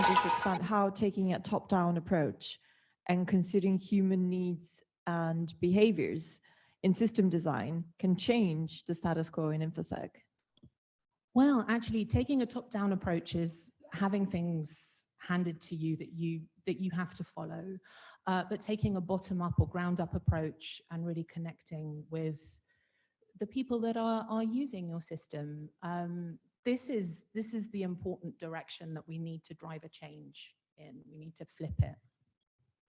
can just expand how taking a top-down approach and considering human needs and behaviors in system design can change the status quo in InfoSec? Well, actually, taking a top-down approach is having things handed to you that you have to follow, but taking a bottom-up or ground-up approach and really connecting with the people that are using your system. This is the important direction that we need to drive a change in. We need to flip it.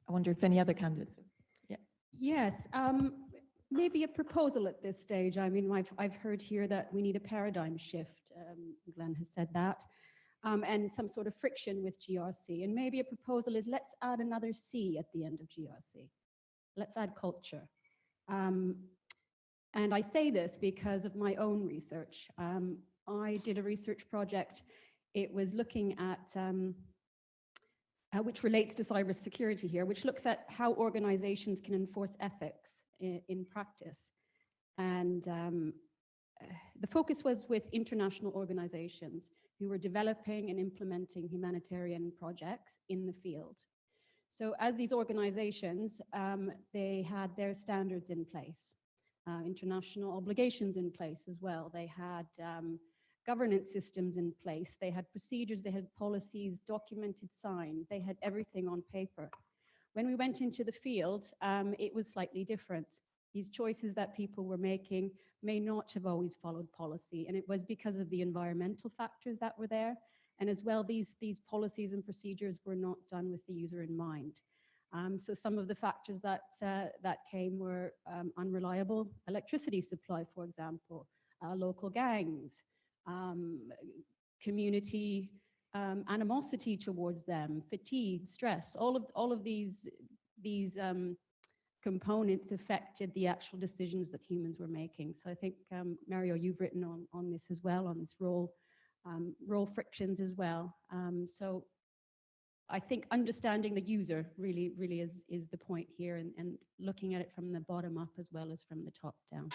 I wonder if any other candidates. Yeah. Yes. Maybe a proposal at this stage. I mean, I've heard here that we need a paradigm shift. Glenn has said that. And some sort of friction with GRC. And maybe a proposal is let's add another C at the end of GRC. Let's add culture. And I say this because of my own research. I did a research project. It was looking at, which relates to cybersecurity here, which looks at how organizations can enforce ethics in practice. And the focus was with international organizations who were developing and implementing humanitarian projects in the field. So as these organizations, they had their standards in place. International obligations in place as well. They had governance systems in place. They had procedures, they had policies documented, signed. They had everything on paper. When we went into the field, it was slightly different. These choices that people were making may not have always followed policy, and it was because of the environmental factors that were there. And as well, these policies and procedures were not done with the user in mind. So some of the factors that came were unreliable electricity supply, for example, local gangs, community animosity towards them, fatigue, stress. All of these components affected the actual decisions that humans were making. So I think Mario, you've written on this as well, on this role frictions as well. So I think understanding the user really is the point here, and looking at it from the bottom up as well as from the top down.